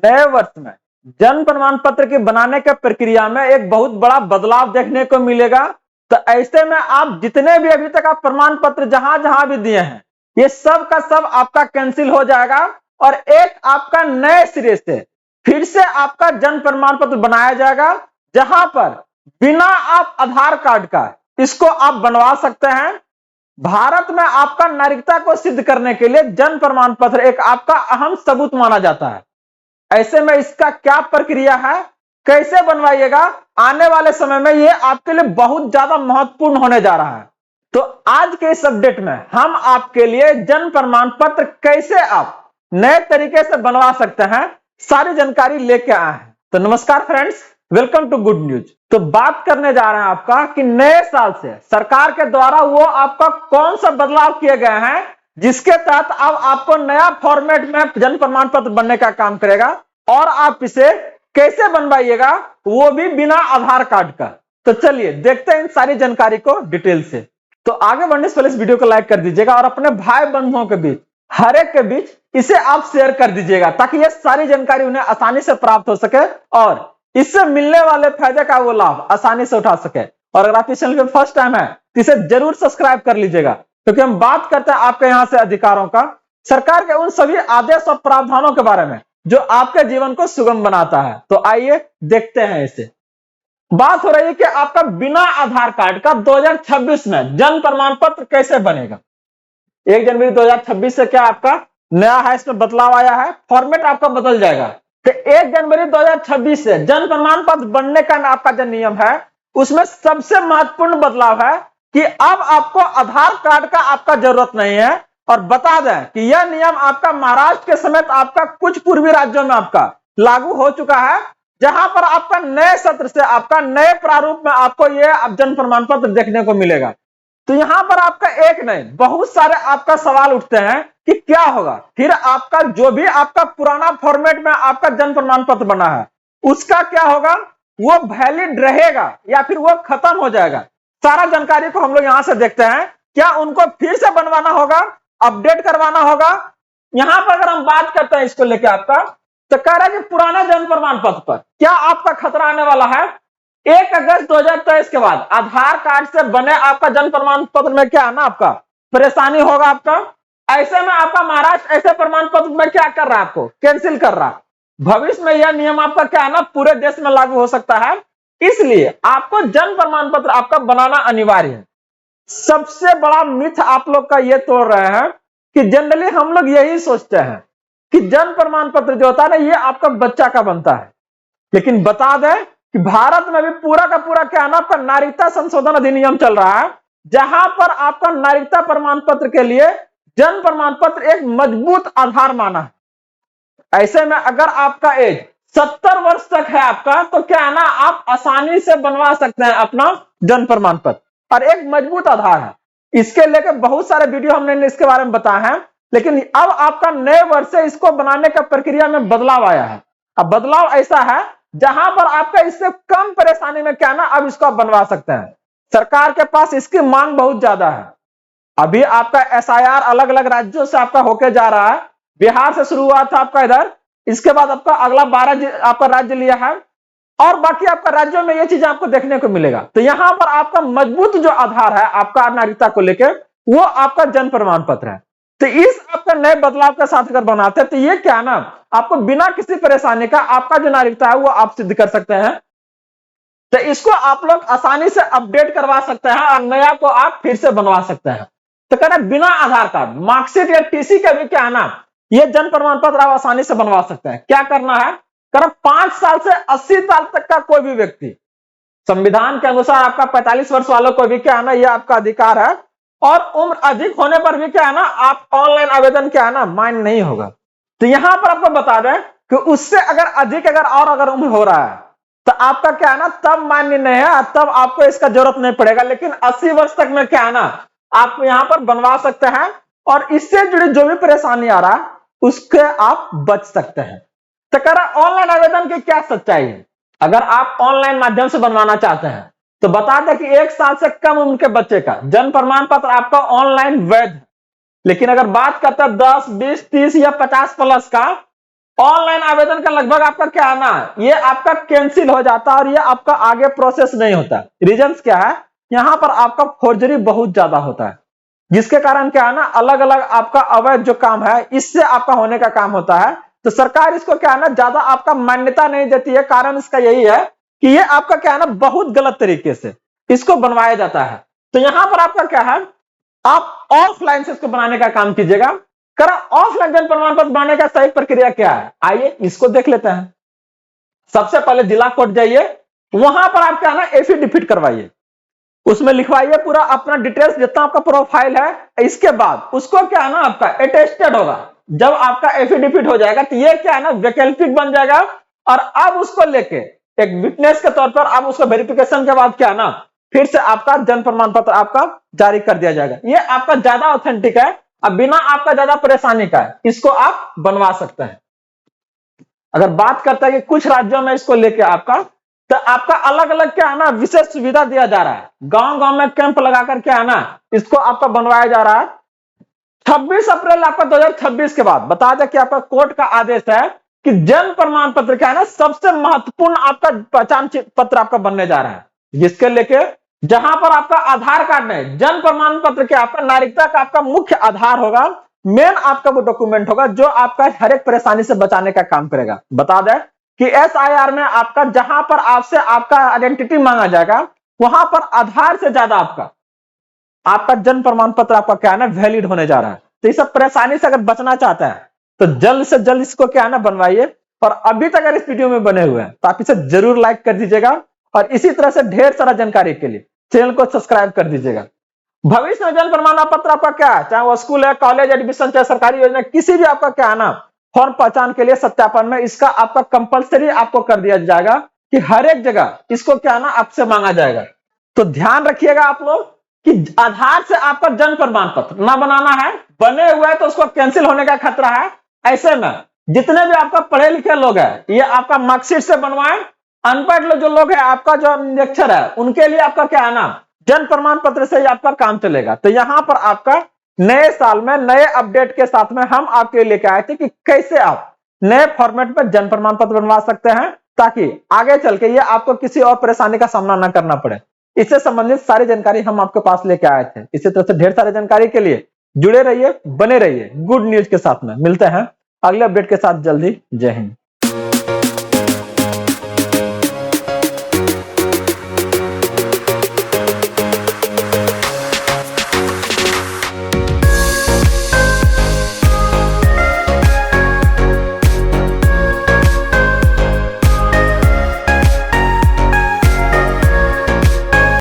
नए वर्ष में जन्म प्रमाण पत्र के बनाने के प्रक्रिया में एक बहुत बड़ा बदलाव देखने को मिलेगा। तो ऐसे में आप जितने भी अभी तक आप प्रमाण पत्र जहां जहां भी दिए हैं, ये सब का सब आपका कैंसिल हो जाएगा और एक आपका नए सिरे से फिर से आपका जन्म प्रमाण पत्र बनाया जाएगा, जहां पर बिना आप आधार कार्ड का इसको आप बनवा सकते हैं। भारत में आपका नागरिकता को सिद्ध करने के लिए जन्म प्रमाण पत्र एक आपका अहम सबूत माना जाता है। ऐसे में इसका क्या प्रक्रिया है, कैसे बनवाइएगा, आने वाले समय में ये आपके लिए बहुत ज्यादा महत्वपूर्ण होने जा रहा है। तो आज के इस अपडेट में हम आपके लिए जन्म प्रमाण पत्र कैसे आप नए तरीके से बनवा सकते हैं, सारी जानकारी लेके आए हैं। तो नमस्कार friends, welcome to good news. तो बात करने जा रहे हैं आपका कि नए साल से सरकार के द्वारा वो आपका कौन सा बदलाव किए गए हैं जिसके तहत अब आपको नया फॉर्मेट में जन्म प्रमाण पत्र बनने का काम करेगा और आप इसे कैसे बनवाइएगा, वो भी बिना आधार कार्ड का। तो चलिए देखते हैं इन सारी जानकारी को डिटेल से। तो आगे बढ़ने से पहले इस वीडियो को लाइक कर दीजिएगा और अपने भाई बंधुओं के बीच, हर एक के बीच इसे आप शेयर कर दीजिएगा ताकि ये सारी जानकारी उन्हें आसानी से प्राप्त हो सके और इससे मिलने वाले फायदे का वो लाभ आसानी से उठा सके। और अगर आप इस चैनल पे फर्स्ट टाइम है तो इसे जरूर सब्सक्राइब कर लीजिएगा, क्योंकि हम बात करते हैं आपके यहां से अधिकारों का, सरकार के उन सभी आदेश और प्रावधानों के बारे में जो आपके जीवन को सुगम बनाता है। तो आइए देखते हैं इसे। बात हो रही है कि आपका बिना आधार कार्ड का 2026 में जन्म प्रमाण पत्र कैसे बनेगा। 1 जनवरी 2026 से क्या आपका नया है, इसमें बदलाव आया है, फॉर्मेट आपका बदल जाएगा। तो 1 जनवरी 2026 से जन्म प्रमाण पत्र बनने का आपका जो नियम है उसमें सबसे महत्वपूर्ण बदलाव है कि अब आपको आधार कार्ड का आपका जरूरत नहीं है। और बता दें कि यह नियम आपका महाराष्ट्र के समेत आपका कुछ पूर्वी राज्यों में आपका लागू हो चुका है, जहां पर आपका नए सत्र से आपका नए प्रारूप में आपको यह जन्म प्रमाण पत्र देखने को मिलेगा। तो यहां पर आपका एक नहीं बहुत सारे आपका सवाल उठते हैं कि क्या होगा, फिर आपका जो भी आपका पुराना फॉर्मेट में आपका जन्म प्रमाण पत्र बना है उसका क्या होगा, वो वैलिड रहेगा या फिर वो खत्म हो जाएगा। सारा जानकारी को हम लोग यहां से देखते हैं। क्या उनको फिर से बनवाना होगा, अपडेट करवाना होगा। यहां पर अगर हम बात करते हैं इसको लेकर आपका, तो कह रहा है कि पुराना जन्म प्रमाण पत्र पर क्या आपका खतरा आने वाला है। 1 अगस्त 2023 के बाद आधार कार्ड से बने आपका जन्म प्रमाण पत्र में क्या है ना, आपका परेशानी होगा आपका। ऐसे में आपका महाराष्ट्र ऐसे प्रमाण पत्र में क्या कर रहा है, आपको कैंसिल कर रहा है। भविष्य में यह नियम आपका क्या है ना, पूरे देश में लागू हो सकता है, इसलिए आपको जन्म प्रमाण पत्र आपका बनाना अनिवार्य है। सबसे बड़ा मिथ आप लोग का ये तोड़ रहे हैं कि जनरली हम लोग यही सोचते हैं कि जन्म प्रमाण पत्र जो होता है ना, ये आपका बच्चा का बनता है। लेकिन बता दें कि भारत में भी पूरा का पूरा क्या है ना, आपका नागरिकता संशोधन अधिनियम चल रहा है, जहां पर आपका नागरिकता प्रमाण पत्र के लिए जन्म प्रमाण पत्र एक मजबूत आधार माना है। ऐसे में अगर आपका एज 70 वर्ष तक है आपका, तो क्या है ना, आप आसानी से बनवा सकते हैं अपना जन्म प्रमाण पत्र और एक मजबूत आधार है। इसके लेकर बहुत सारे वीडियो हमने इसके बारे में बताया है, लेकिन अब आपका नए वर्ष से इसको बनाने का प्रक्रिया में बदलाव आया है। अब बदलाव ऐसा है जहां पर आपका इससे कम परेशानी में क्या ना, अब इसको आप बनवा सकते हैं। सरकार के पास इसकी मांग बहुत ज्यादा है। अभी आपका एसआईआर अलग अलग राज्यों से आपका होके जा रहा है। बिहार से शुरू हुआ था आपका इधर, इसके बाद आपका अगला 12 आपका राज्य लिया है और बाकी आपका राज्यों में ये चीज आपको देखने को मिलेगा। तो यहां पर आपका मजबूत जो आधार है आपका नागरिकता को लेकर, वो आपका जन्म प्रमाण पत्र है। तो इस आपका नए बदलाव के साथ अगर बनाते हैं तो ये क्या ना, आपको बिना किसी परेशानी का आपका जो नागरिकता है वो आप सिद्ध कर सकते हैं। तो इसको आप लोग आसानी से अपडेट करवा सकते हैं और नया को आप फिर से बनवा सकते हैं। तो कहना बिना आधार कार्ड, मार्कशीट या टीसी का भी क्या है ना, ये जन्म प्रमाण पत्र आप आसानी से बनवा सकते हैं। क्या करना है, करीब 5 साल से 80 साल तक का कोई भी व्यक्ति, संविधान के अनुसार आपका 45 वर्ष वालों को भी क्या है ना, ये आपका अधिकार है। और उम्र अधिक होने पर भी क्या है ना, आप ऑनलाइन आवेदन क्या है ना, मान्य नहीं होगा। तो यहां पर आपको बता दें कि उससे अगर अधिक अगर उम्र हो रहा है तो आपका क्या है ना, तब मान्य नहीं है, तब आपको इसका जरूरत नहीं पड़ेगा। लेकिन 80 वर्ष तक में क्या है ना, आप यहां पर बनवा सकते हैं और इससे जुड़ी जो भी परेशानी आ रहा है उसके आप बच सकते हैं। तो कह रहा ऑनलाइन आवेदन की क्या सच्चाई है। अगर आप ऑनलाइन माध्यम से बनवाना चाहते हैं तो बता दें कि 1 साल से कम उम्र के बच्चे का जन्म प्रमाण पत्र आपका ऑनलाइन वैध है। लेकिन अगर बात करते हैं 10, 20, 30 या 50 प्लस का, ऑनलाइन आवेदन का लगभग आपका क्या है ना, ये आपका कैंसिल हो जाता है और ये आपका आगे प्रोसेस नहीं होता। रीजंस क्या है, यहाँ पर आपका फोर्जरी बहुत ज्यादा होता है, जिसके कारण क्या है ना, अलग अलग आपका अवैध जो काम है इससे आपका होने का काम होता है। तो सरकार इसको क्या है ना, ज्यादा आपका मान्यता नहीं देती है। कारण इसका यही है कि ये आपका क्या है ना, बहुत गलत तरीके से इसको बनवाया जाता है। तो यहां पर आपका क्या है, आप ऑफलाइन से इसको बनाने का काम कीजिएगा। कर ऑफलाइन जन प्रमाण पत्र बनाने का सही प्रक्रिया क्या है, आइए इसको देख लेते हैं। सबसे पहले जिला कोर्ट जाइए, वहां पर आप क्या है ना, एफिडेविट करवाइए, उसमें लिखवाइए पूरा अपना डिटेल्स जितना आपका प्रोफाइल है। इसके बाद उसको क्या है ना, आपका अटेस्टेड होगा। जब आपका एफिडेविट हो जाएगा तो ये क्या है ना, वैकल्पिक बन जाएगा और अब उसको लेके एक विटनेस के तौर पर अब उसको वेरिफिकेशन के बाद क्या है ना, फिर से आपका जन प्रमाण पत्र आपका जारी कर दिया जाएगा। ये आपका ज्यादा ऑथेंटिक है, अब बिना आपका ज्यादा परेशानी का है, इसको आप बनवा सकते हैं। अगर बात करते हैं कि कुछ राज्यों में इसको लेके आपका, तो आपका अलग अलग क्या है ना, विशेष सुविधा दिया जा रहा है। गांव गांव में कैंप लगाकर क्या है ना, इसको आपका बनवाया जा रहा है। 26 अप्रैल आपका 2026 के बाद बता दें कि आपका कोर्ट का आदेश है कि जन प्रमाण पत्र क्या है ना, सबसे महत्वपूर्ण आपका पहचान पत्र आपका बनने जा रहा है, जिसके लेके जहां पर आपका आधार कार्ड नहीं, जन प्रमाण पत्र के आपका नागरिकता का आपका मुख्य आधार होगा, मेन आपका वो डॉक्यूमेंट होगा जो आपका हर एक परेशानी से बचाने का काम करेगा। बता दें कि एसआईआर में आपका जहां पर आपसे आपका आइडेंटिटी मांगा जाएगा, वहां पर आधार से ज्यादा आपका जन प्रमाण पत्र आपका क्या है ना, वैलिड होने जा रहा है। तो इस सब परेशानी से अगर बचना चाहते हैं तो जल्द से जल्द इसको क्या है ना, बनवाइए। और अभी तक अगर इस वीडियो में बने हुए हैं तो आप इसे जरूर लाइक कर दीजिएगा और इसी तरह से ढेर सारा जानकारी के लिए चैनल को सब्सक्राइब कर दीजिएगा। भविष्य में जन प्रमाण पत्र आपका क्या है, चाहे वो स्कूल है, कॉलेज एडमिशन, चाहे सरकारी योजना, किसी भी आपका क्या है ना, फॉर्म पहचान के लिए सत्यापन में इसका आपका कंपलसरी आपको कर दिया जाएगा कि हर एक जगह इसको क्या है ना, आपसे मांगा जाएगा। तो ध्यान रखिएगा आप लोग कि आधार से आपका जन प्रमाण पत्र ना बनाना है, बने हुए तो उसको कैंसिल होने का खतरा है। ऐसे में जितने भी आपका पढ़े लिखे लोग हैं, ये आपका मार्कशीट से बनवाएं। अनपढ़ जो लोग हैं, आपका जो निरक्षर है, उनके लिए आपका क्या है ना, जन प्रमाण पत्र से ही आपका काम चलेगा। तो यहां पर आपका नए साल में नए अपडेट के साथ में हम आपके लेके आए थे कि कैसे आप नए फॉर्मेट में जन प्रमाण पत्र बनवा सकते हैं, ताकि आगे चल के ये आपको किसी और परेशानी का सामना ना करना पड़े। इससे संबंधित सारी जानकारी हम आपके पास लेके आए थे। इसी तरह से ढेर सारी जानकारी के लिए जुड़े रहिए, बने रहिए गुड न्यूज के साथ में। मिलते हैं अगले अपडेट के साथ जल्दी। जय हिंद।